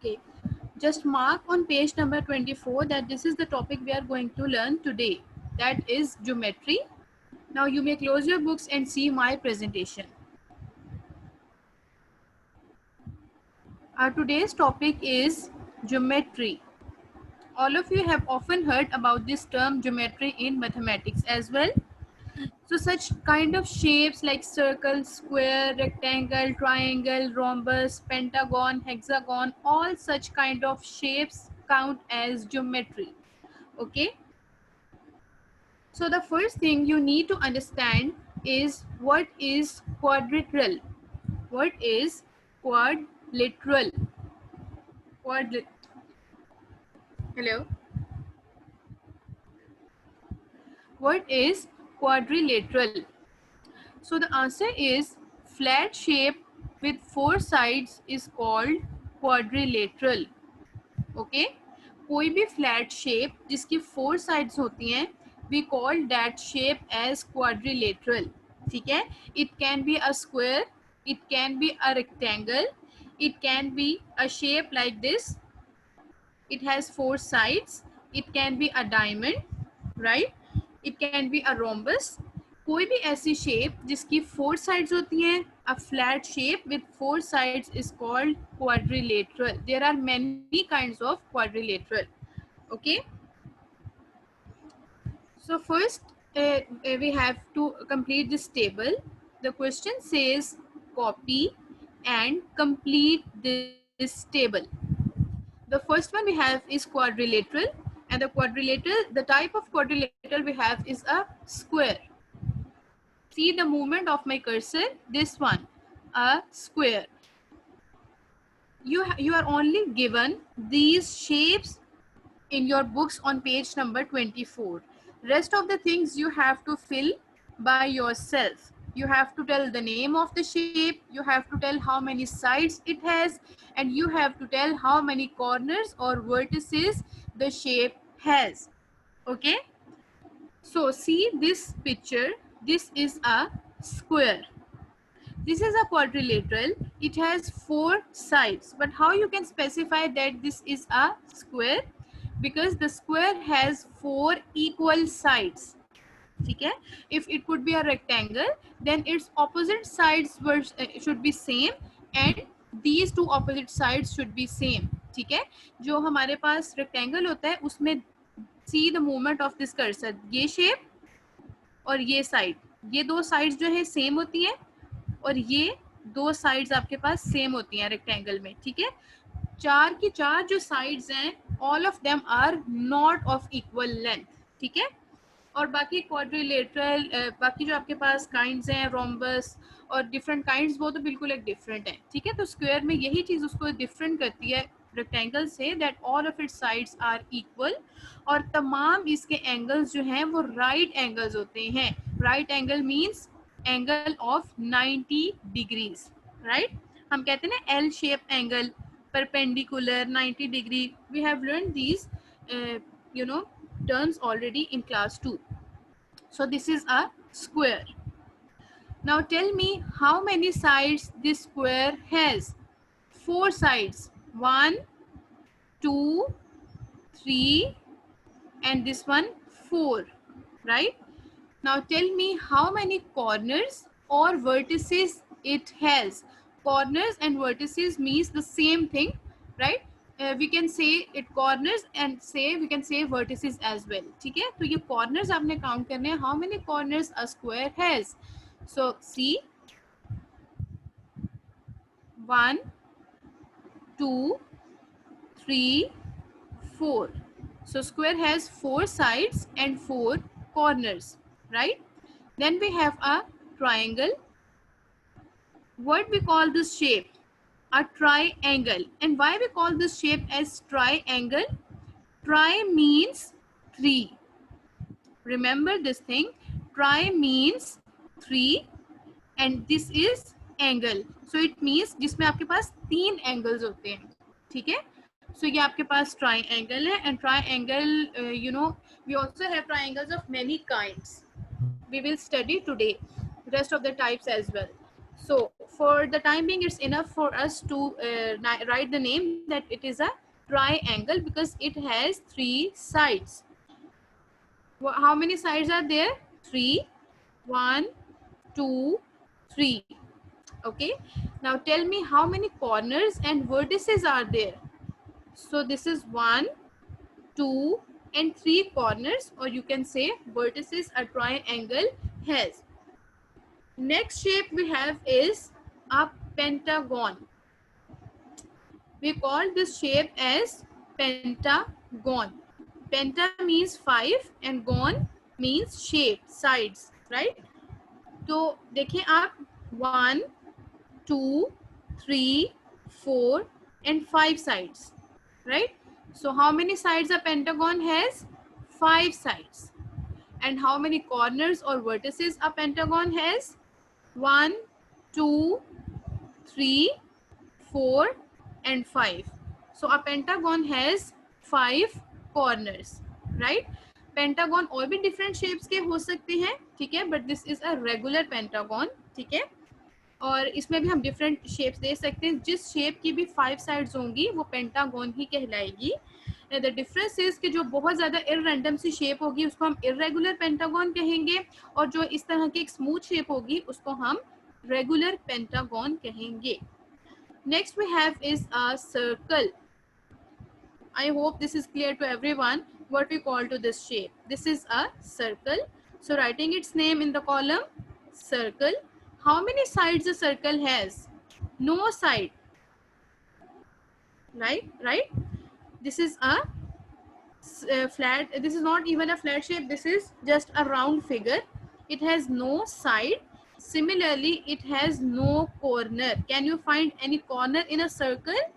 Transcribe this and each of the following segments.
Okay, just mark on page number 24 that this is the topic we are going to learn today, that is geometry. Now you may close your books and see my presentation. Our today's topic is geometry. All of you have often heard about this term geometry in mathematics as well. So such kind of shapes like circle, square, rectangle, triangle, rhombus, pentagon, hexagon, all such kind of shapes count as geometry. Okay. So the first thing you need to understand is what is quadrilateral. What is quadrilateral? Quadri Hello. What is quadrilateral? So the answer is flat shape with four sides is called quadrilateral. Okay. कोई भी flat shape जिसकी four sides होती हैं we call that shape as quadrilateral. ठीक है. It can be a square, it can be a rectangle, it can be a shape like this. It has four sides. It can be a diamond, right? It can be a rhombus. कोई भी ऐसी shape जिसकी four sides होती हैं, a flat shape with four sides is called quadrilateral. There are many kinds of quadrilateral. Okay. So first we have to complete this table. The question says copy and complete this table. The first one we have is quadrilateral, and the type of quadrilateral we have is a square. See the movement of my cursor, this one, a square. You are only given these shapes in your books on page number 24. Rest of the things you have to fill by yourself. You have to tell the name of the shape, you have to tell how many sides it has, and you have to tell how many corners or vertices the shape has. Okay. So see this picture, this is a square. This is a quadrilateral. It has four sides. But how you can specify that this is a square? Because the square has four equal sides. Okay? If it could be a rectangle, then its opposite sides should be same, and these two opposite sides should be same. ठीक है? जो हमारे पास rectangle होता है उसमें see the movement of this cursor. ये shape और ये side, ये दो sides जो है same होती हैं, और ये दो साइड्स आपके पास सेम होती हैं रेक्टेंगल में. ठीक है. चार की चार जो साइड्स हैं all of them are not of equal length. ठीक है. और बाकी क्वाड्रिलेटरल बाकी जो आपके पास काइंड्स हैं रोम्बस और डिफरेंट काइंड्स वो तो बिल्कुल एक डिफरेंट है. ठीक है. तो स्क्वायर में यही चीज़ उसको डिफरेंट करती है रेक्टेंगल से, that all of its sides are equal, और तमाम इसके एंगल्स जो हैं वो राइट एंगल्स होते हैं. Right angle means angle of 90 degrees. Right. हम कहते हैं ना L shape angle, perpendicular, 90 degree. We have learn these terms already in class 2. So this is a square. Now tell me how many sides this square has. Four sides. 1, 2, 3, and this one 4. Right? Now tell me how many corners or vertices it has. Corners and vertices means the same thing, right? We can say it corners and we can say vertices as well. ठीक है. तो ये corners आपने count करने हैं. How many corners a square has? So see, 1, 2, 3, 4. So square has 4 sides and 4 corners, right? Then we have a triangle. What we call this shape? A triangle. And why we call this shape as triangle? Tri means 3. Remember this thing. Tri means 3 and this is angle. So it means जिसमें आपके पास 3 angles होते हैं. ठीक है. So ये आपके पास triangle है, and triangle we also have triangles of many kinds. We will study today rest of the types as well. So for the time being, it's enough for us to write the name that it is a triangle because it has three sides. How many sides are there? Three. One, two, three. Okay. Now tell me how many corners and vertices are there. So this is one, two, and three corners, or you can say vertices a triangle has. Next shape we have is a pentagon. We call this shape as pentagon. Penta means 5 and gon means shape, sides, right? तो देखिए आप 1, 2, 3, 4 and 5 sides, right? So how many sides a pentagon has? 5 sides. And how many corners or vertices a pentagon has? 1, 2, 3, 4 and 5. So a pentagon has 5 corners, right? Pentagon और भी different shapes के हो सकते हैं, ठीक है, but this is a regular pentagon, ठीक है. और इसमें भी हम डिफरेंट शेप्स दे सकते हैं. जिस शेप की भी 5 साइड्स होंगी वो पेंटागन ही कहलाएगी. द डिफरेंस इज कि जो बहुत ज़्यादा इररैंडम सी शेप होगी उसको हम इरेगुलर पेंटागन कहेंगे, और जो इस तरह की एक स्मूथ शेप होगी उसको हम रेगुलर पेंटागन कहेंगे. Next we have is a circle. I hope this is clear to everyone what we call to this shape. This is a circle. So writing its name in the column, circle. How many sides a circle has? No side. Right? This is a flat. This is not even a flat shape. This is just a round figure. It has no side. Similarly, it has no corner. Can you find any corner in a circle?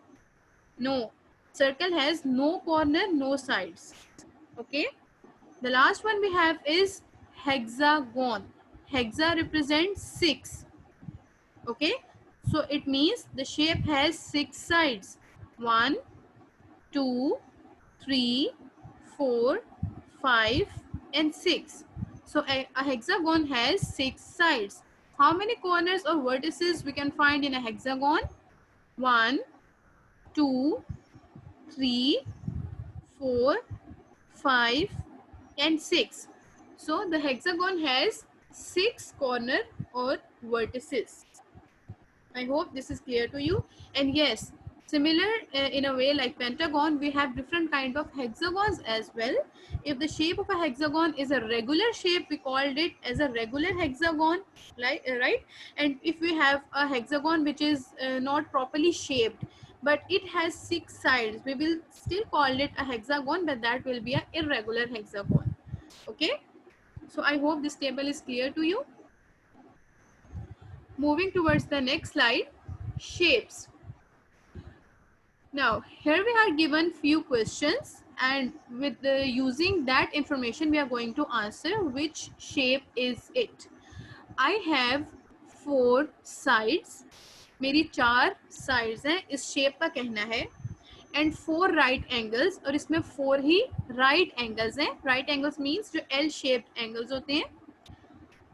No. Circle has no corner, no sides. Okay. The last one we have is hexagon. Hexa represents 6. Okay. So it means the shape has 6 sides. 1, 2, 3, 4, 5 and 6. So a hexagon has 6 sides. How many corners or vertices we can find in a hexagon? 1, 2, 3, 4, 5 and 6. So the hexagon has 6 corner or vertices. I hope this is clear to you. And yes, similar in a way like pentagon, we have different kind of hexagons as well. If the shape of a hexagon is a regular shape, we called it as a regular hexagon, like right? And if we have a hexagon which is not properly shaped, but it has 6 sides, we will still call it a hexagon, but that will be an irregular hexagon. Okay. So I hope this table is clear to you. Moving towards the next slide, shapes. Now here we are given few questions, and with using that information we are going to answer which shape is it. I have 4 sides. मेरी 4 sides हैं, इस shape का कहना है, and 4 right angles, और इसमें 4 ही right angles हैं. Right angles means जो L shaped angles होते हैं.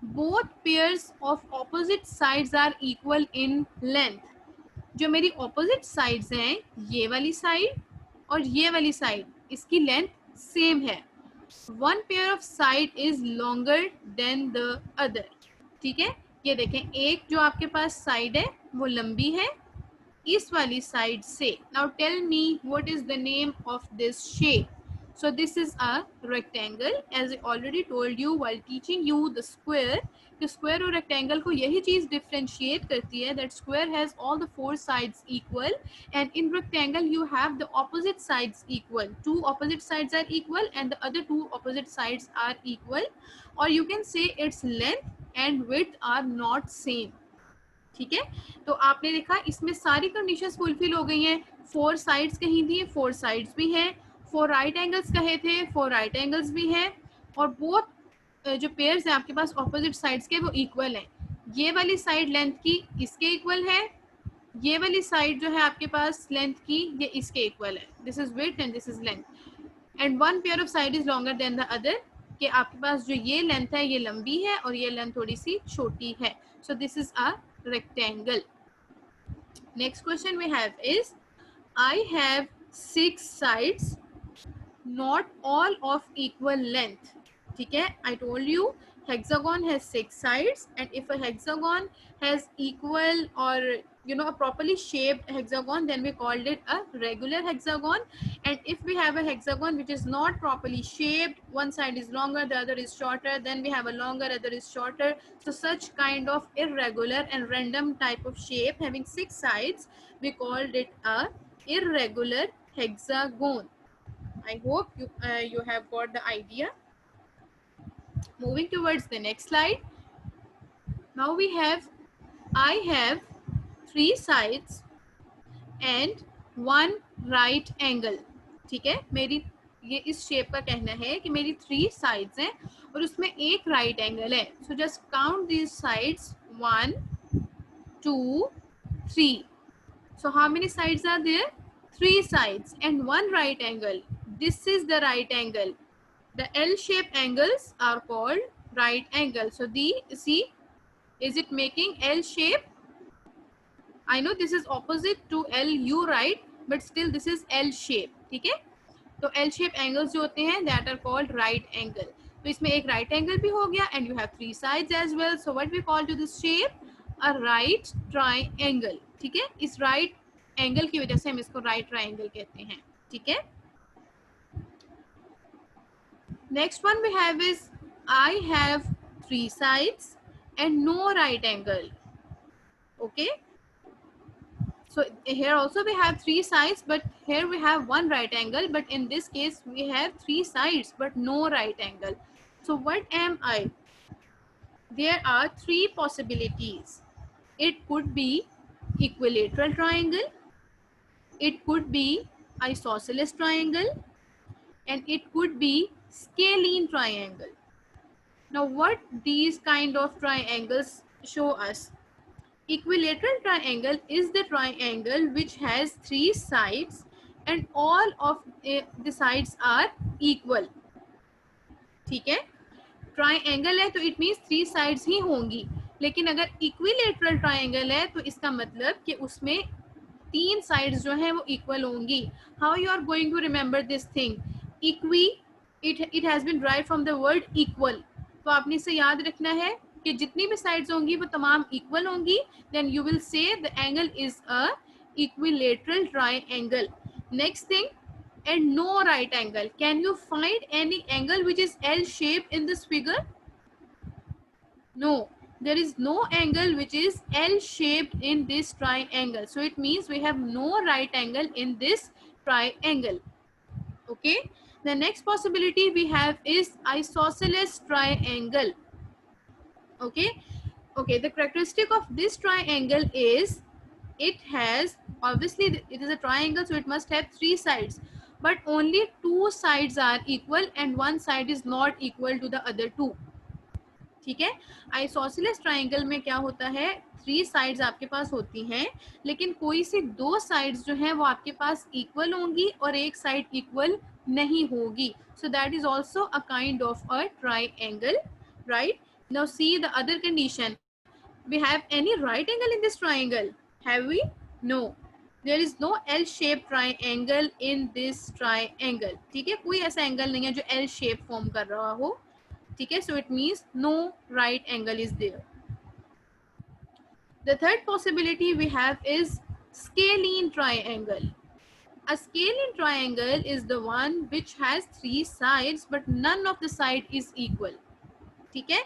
Both pairs of opposite sides are equal in length. जो मेरी opposite sides हैं, ये वाली side और ये वाली side, इसकी length same है. One pair of side is longer than the other. ठीक है, ये देखें, एक जो आपके पास side है वो लंबी है इस वाली side से. Now tell me what is the name of this shape. So this is a rectangle. As I already told you while teaching you the square, कि square और rectangle को यही चीज differentiate करती है, that square has all the 4 sides equal, and in rectangle you have the opposite sides equal. 2 opposite sides are equal and the other 2 opposite sides are equal, or you can say its length and width are not same. ठीक है, तो आपने देखा इसमें सारी conditions fulfil हो गई हैं. 4 साइड्स कहीं थी, 4 साइड्स भी हैं. 4 राइट एंगल्स कहे थे, 4 राइट एंगल्स भी हैं. और बोथ जो पेयर्स हैं आपके पास ऑपोजिट साइड्स के वो इक्वल हैं. ये वाली साइड लेंथ की इसके इक्वल है, ये वाली साइड जो है आपके पास लेंथ की ये इसके इक्वल है. This is width and this is length, and one pair of side is longer than the other, कि आपके पास जो ये लेंथ है ये लंबी है और ये लेंथ थोड़ी सी छोटी है. So this is a rectangle. Next question we have is, I have 6 sides, not all of equal length. ठीक है, I told you hexagon has 6 sides, and if a hexagon has equal or a properly shaped hexagon, then we called it a regular hexagon. And if we have a hexagon which is not properly shaped, one side is longer, the other is shorter, then we have a longer, other is shorter. So such kind of irregular and random type of shape having 6 sides, we called it a irregular hexagon. I hope you have got the idea. Moving towards the next slide. Now we have, I have 3 sides and 1 right angle. ठीक है, मेरी ये इस shape का कहना है कि मेरी 3 sides हैं और उसमें एक right angle है. So just count these sides, 1, 2, 3. So how many sides are there? 3 sides and 1 right angle. This is the right angle. The L-shaped angles are called right angle. So see, is it making L shape? I know this is opposite to LU, right? But still this is L shape. ठीक है? तो L shape angles जो होते हैं, that are called right angle. तो इसमें एक right angle भी हो गया, and you have 3 sides as well. So what we call to this shape? A right triangle. ठीक है? इस right angle की वजह से हम इसको right triangle कहते हैं. ठीक है? Next one we have is, I have 3 sides and no right angle. Okay. So here also we have 3 sides, but here we have 1 right angle. But in this case we have 3 sides but no right angle. So what am I? There are 3 possibilities. It could be equilateral triangle. It could be isosceles triangle. And it could be scalene triangle. Now what these kind of triangles show us? Equilateral triangle is the triangle which has 3 sides and all of the sides are equal. ठीक है, triangle है तो it means 3 sides ही होंगी. लेकिन अगर equilateral triangle है तो इसका मतलब कि उसमें 3 sides जो हैं वो equal होंगी. How you are going to remember this thing? Equi, it has been derived from the word equal. तो आपने इसे याद रखना है कि जितनी भी sides होंगी वो तमाम equal होंगी. Then you will say the angle is a equilateral triangle. Next thing, and no right angle. Can you find any angle which is L shaped in this figure? No, there is no angle which is L shaped in this triangle. So it means we have no right angle in this triangle. Okay. The next possibility we have is isosceles triangle. Okay. Okay. The characteristic of this triangle is it has, obviously it is a triangle, so it must have 3 sides. But only 2 sides are equal and 1 side is not equal to the other 2. ठीक है, isosceles triangle में क्या होता है, 3 sides आपके पास होती हैं लेकिन कोई सी 2 साइड्स जो हैं वो आपके पास इक्वल होंगी और एक साइड इक्वल नहीं होगी. So that is also a kind of a triangle, right? Now see the other condition. We have any right angle in this triangle? Have we? No, there is no L shape triangle in this triangle. ठीक है, कोई ऐसा angle नहीं है जो L shape form कर रहा हो. ठीक है, so it means no right angle is there. The third possibility we have is scalene triangle. A scalene triangle is the one which has 3 sides but none of the side is equal. ठीक है,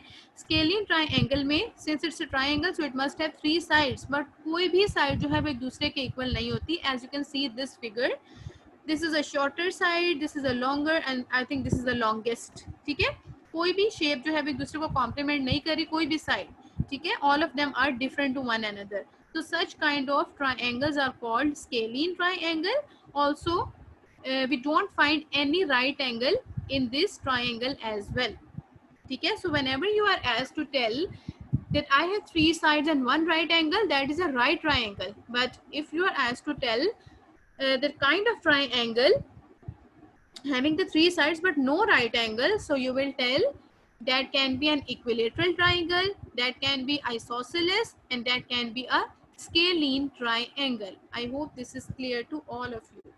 scalene triangle में since it's a triangle so it must have 3 sides but कोई भी side जो है वो एक दूसरे के equal नहीं होती. As you can see this figure, this is a shorter side, this is a longer and I think this is the longest. ठीक है, कोई भी शेप जो है एक दूसरे को कॉम्प्लीमेंट नहीं करी कोई भी साइड. ठीक है, all of them are different to one another. So such kind of triangles are called scalene triangle. Also we don't find any right angle in this triangle as well. ठीक है, so whenever you are asked to tell that I have 3 sides and 1 right angle, that is a right triangle. But if you are asked to tell the kind of triangle having the 3 sides but no right angle, so you will tell that can be an equilateral triangle, that can be isosceles, and that can be a scalene triangle. I hope this is clear to all of you.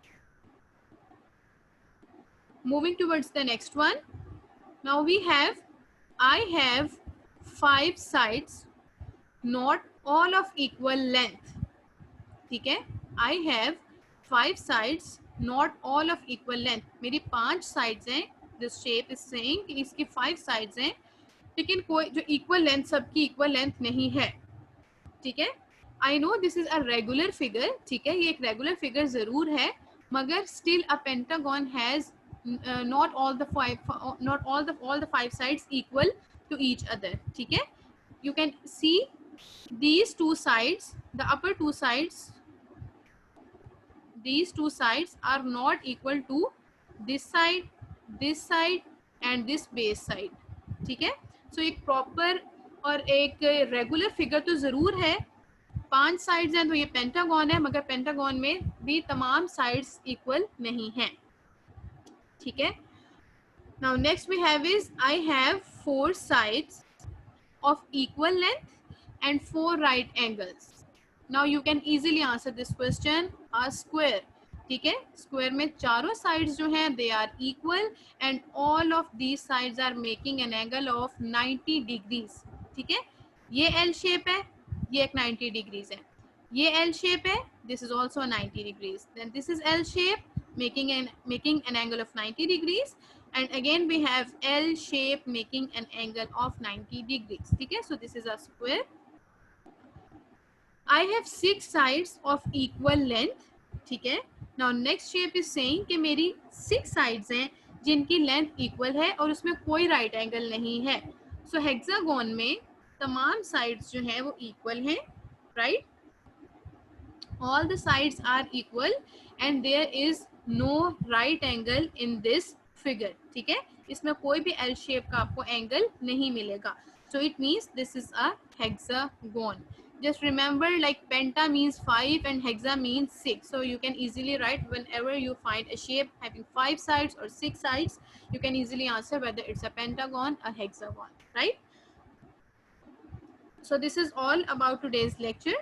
Moving towards the next one. Now we have, I have 5 sides, not all of equal length. ठीक है, I have 5 sides, not all of equal length. मेरी 5 sides हैं. This shape is saying कि इसकी 5 sides हैं, लेकिन कोई जो इक्वल लेंथ, सबकी इक्वल लेंथ नहीं है. ठीक है, I know this is a regular figure. ठीक है, ये एक रेगुलर फिगर जरूर है, मगर still a pentagon has not all the five sides equal to each other. ठीक है, you can see these two sides, the upper two sides, these two sides are not equal to this side and this base side. ठीक है, so एक proper और एक regular figure तो जरूर है. 5 साइड्स हैं तो ये पेंटागन है, मगर पेंटागन में भी तमाम साइड्स इक्वल नहीं हैं. ठीक है, now next we have is I have 4 sides of equal length and 4 right angles. Now you can easily answer this question. A square. ठीक है, स्क्वायर में चारों साइड्स जो हैं they are equal and all of these sides are making an angle of 90 degrees. ठीक है, ये L shape है, ये एक 90 डिग्रीज है. ये L शेप है, this is also 90 degrees. Then this is L shape making an angle of 90 degrees, and again we have L shape making an angle of 90 degrees. ठीक है, so this is a square. I have 6 sides of equal length. ठीक है, now next shape is saying कि मेरी 6 sides हैं जिनकी length equal है और उसमें कोई राइट एंगल नहीं है. सो हेक्सागोन में तमाम साइड्स जो हैं वो इक्वल हैं, right? All the sides are equal and there is no right angle in this figure. ठीक है, इसमें कोई भी L shape का आपको एंगल नहीं मिलेगा. So it means this is a hexagon. Just remember, like penta means 5 and hexa means 6. So you can easily write whenever you find a shape having 5 sides or 6 sides, you can easily answer whether it's a pentagon or hexagon, right? So this is all about today's lecture.